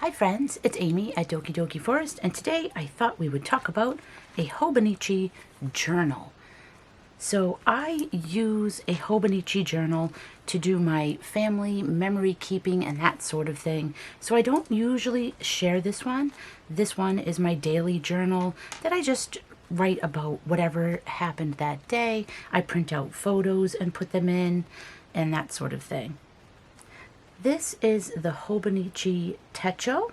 Hi friends, it's Amy at Doki Doki Forest, and today I thought we would talk about a Hobonichi journal. So I use a Hobonichi journal to do my family memory keeping and that sort of thing. So I don't usually share this one. This one is my daily journal that I just write about whatever happened that day. I print out photos and put them in and that sort of thing. This is the Hobonichi Techo,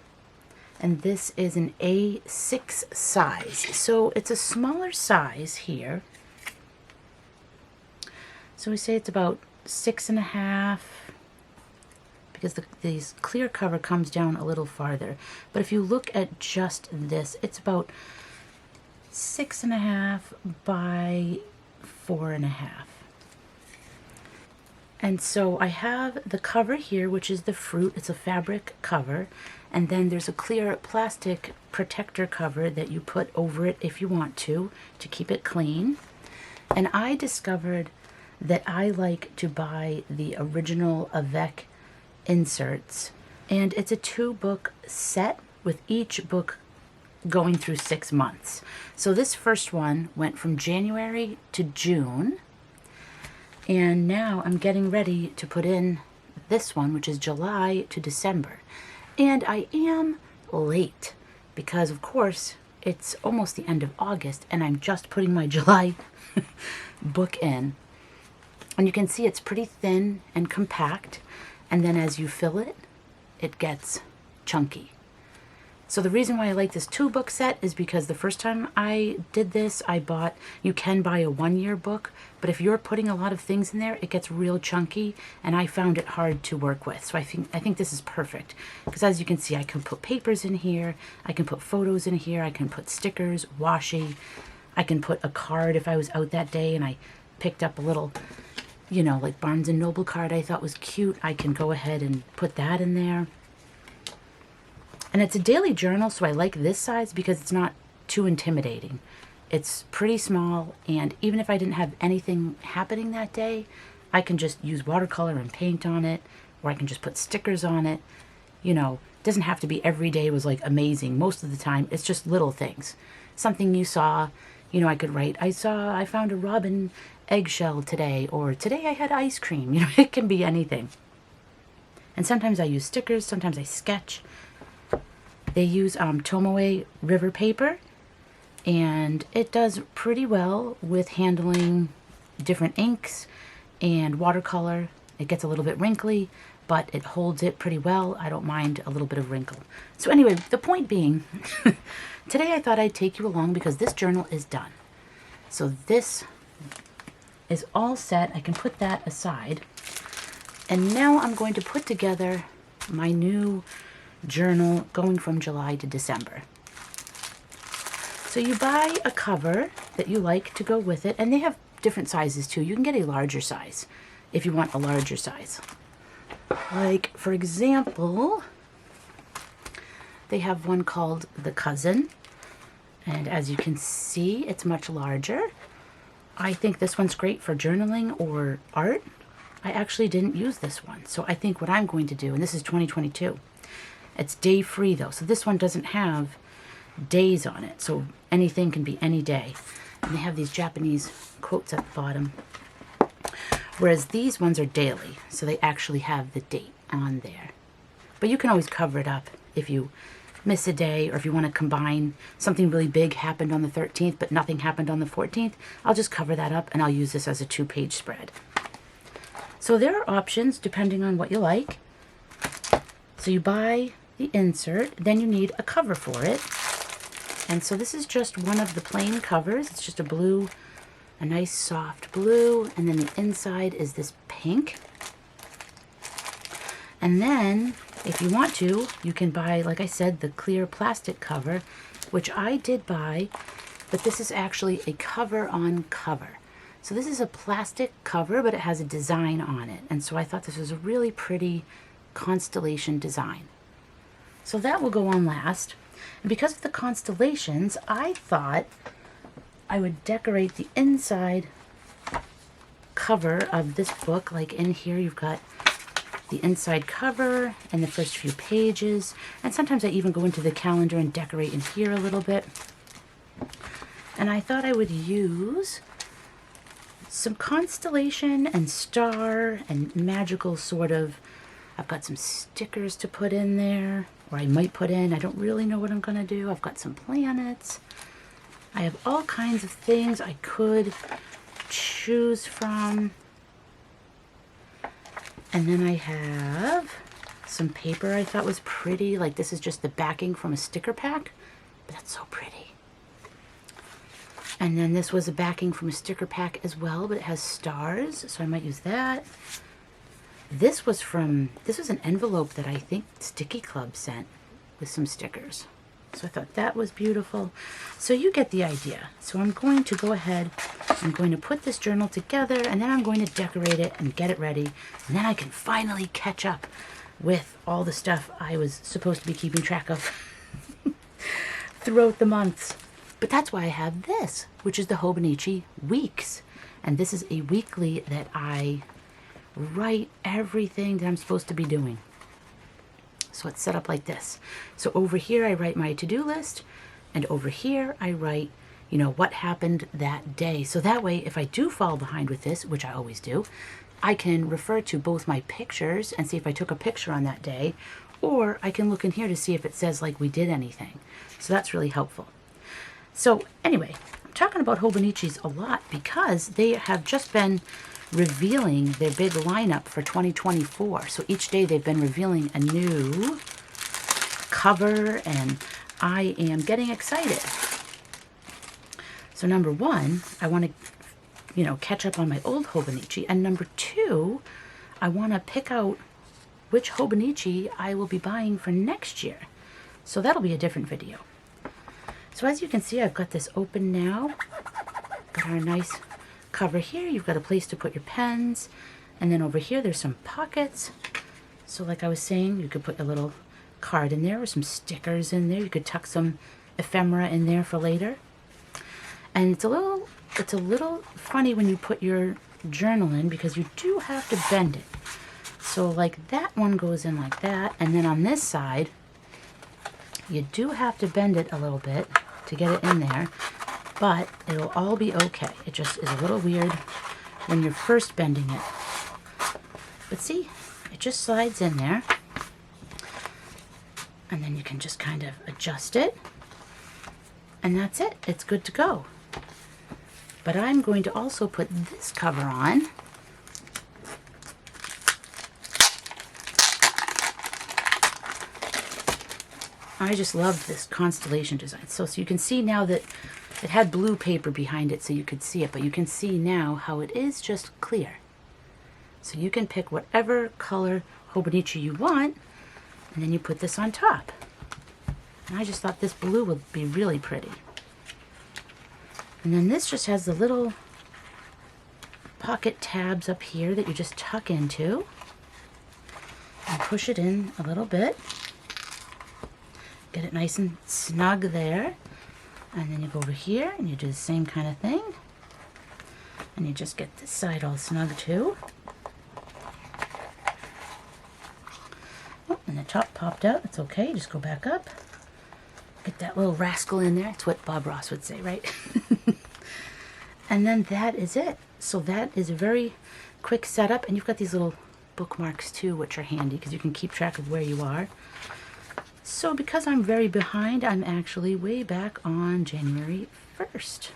and this is an A6 size. So it's a smaller size here. So we say it's about 6.5, because these clear cover comes down a little farther. But if you look at just this, it's about 6.5 by 4.5. And so I have the cover here, which is the fruit. It's a fabric cover. And then there's a clear plastic protector cover that you put over it if you want to keep it clean. And I discovered that I like to buy the original Avec inserts. And it's a 2-book set with each book going through 6 months. So this first one went from January to June. And now I'm getting ready to put in this one, which is July to December. And I am late because, of course, it's almost the end of August and I'm just putting my July book in. And you can see it's pretty thin and compact. And then as you fill it, it gets chunky. So the reason why I like this 2-book set is because the first time I did this, you can buy a 1-year book, but if you're putting a lot of things in there, it gets real chunky, and I found it hard to work with. So I think this is perfect, because as you can see, I can put papers in here, I can put photos in here, I can put stickers, washi, I can put a card if I was out that day and I picked up a little, like Barnes & Noble card I thought was cute. I can go ahead and put that in there. And it's a daily journal, so I like this size because it's not too intimidating. It's pretty small, and even if I didn't have anything happening that day, I can just use watercolor and paint on it, or I can just put stickers on it. It doesn't have to be every day was like amazing. Most of the time, it's just little things. Something you saw, I could write, I found a robin eggshell today, or today I had ice cream. It can be anything. And sometimes I use stickers, sometimes I sketch. They use Tomoe river paper, and it does pretty well with handling different inks and watercolor. It gets a little bit wrinkly, but it holds it pretty well. I don't mind a little bit of wrinkle. So anyway, the point being, today I thought I'd take you along because this journal is done. So this is all set. I can put that aside. And now I'm going to put together my new journal going from July to December. So you buy a cover that you like to go with it, and they have different sizes too. You can get a larger size if you want a larger size. Like, for example, they have one called the Cousin, and as you can see, it's much larger. I think this one's great for journaling or art. I actually didn't use this one, so I think what I'm going to do, and this is 2022, it's day free though, so this one doesn't have days on it, so anything can be any day. And they have these Japanese quotes at the bottom, whereas these ones are daily, so they actually have the date on there. But you can always cover it up if you miss a day, or if you want to combine something really big happened on the 13th but nothing happened on the 14th. I'll just cover that up and I'll use this as a 2-page spread. So there are options depending on what you like. So you buy the insert, then you need a cover for it. And so this is just one of the plain covers. It's just a nice soft blue, and then the inside is this pink. And then if you want to, you can buy, like I said, the clear plastic cover, which I did buy, but this is actually a cover on cover. So this is a plastic cover, but it has a design on it. And so I thought this was a really pretty constellation design. So that will go on last. And because of the constellations, I thought I would decorate the inside cover of this book. Like in here, you've got the inside cover and the first few pages. And sometimes I even go into the calendar and decorate in here a little bit. And I thought I would use some constellation and star and magical sort of, I've got some stickers to put in there, or I might put in, I don't really know what I'm going to do. I've got some planets. I have all kinds of things I could choose from. And then I have some paper I thought was pretty. Like this is just the backing from a sticker pack, but that's so pretty. And then this was a backing from a sticker pack as well, but it has stars, so I might use that. This was an envelope that I think Sticky Club sent with some stickers. So I thought that was beautiful. So you get the idea. So I'm going to go ahead, I'm going to put this journal together, and then I'm going to decorate it and get it ready. And then I can finally catch up with all the stuff I was supposed to be keeping track of throughout the months. But that's why I have this, which is the Hobonichi Weeks. And this is a weekly that I write everything that I'm supposed to be doing. So it's set up like this. So over here I write my to-do list, and over here I write, you know, what happened that day. So that way, if I do fall behind with this, which I always do, I can refer to both my pictures and see if I took a picture on that day, or I can look in here to see if it says like we did anything. So that's really helpful. So anyway, I'm talking about Hobonichis a lot because they have just been revealing their big lineup for 2024. So each day they've been revealing a new cover, and I am getting excited. So number one, I want to, you know, catch up on my old Hobonichi, and number two, I want to pick out which Hobonichi I will be buying for next year. So that'll be a different video. So as you can see, I've got this open now. Got our nice cover here. You've got a place to put your pens, and then over here there's some pockets. So like I was saying, you could put a little card in there or some stickers in there. You could tuck some ephemera in there for later. And it's a little funny when you put your journal in because you do have to bend it. So like that one goes in like that, and then on this side you do have to bend it a little bit to get it in there. But it'll all be okay. It just is a little weird when you're first bending it. But see, it just slides in there. And then you can just kind of adjust it. And that's it. It's good to go. But I'm going to also put this cover on. I just love this constellation design. So you can see now that it had blue paper behind it so you could see it, but you can see now how it is just clear. So you can pick whatever color Hobonichi you want, and then you put this on top. And I just thought this blue would be really pretty. And then this just has the little pocket tabs up here that you just tuck into and push it in a little bit. Get it nice and snug there. And then you go over here and you do the same kind of thing. And you just get this side all snug too. Oh, and the top popped out. It's okay. Just go back up. Get that little rascal in there. That's what Bob Ross would say, right? And then that is it. So that is a very quick setup. And you've got these little bookmarks too, which are handy because you can keep track of where you are. So because I'm very behind, I'm actually way back on January 1st.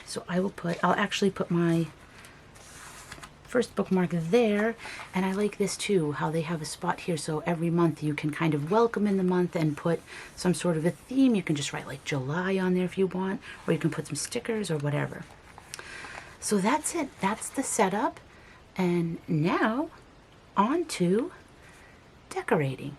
So I'll actually put my first bookmark there, and I like this too, how they have a spot here so every month you can kind of welcome in the month and put some sort of a theme. You can just write like July on there if you want, or you can put some stickers or whatever. So that's it. That's the setup. And now on to decorating.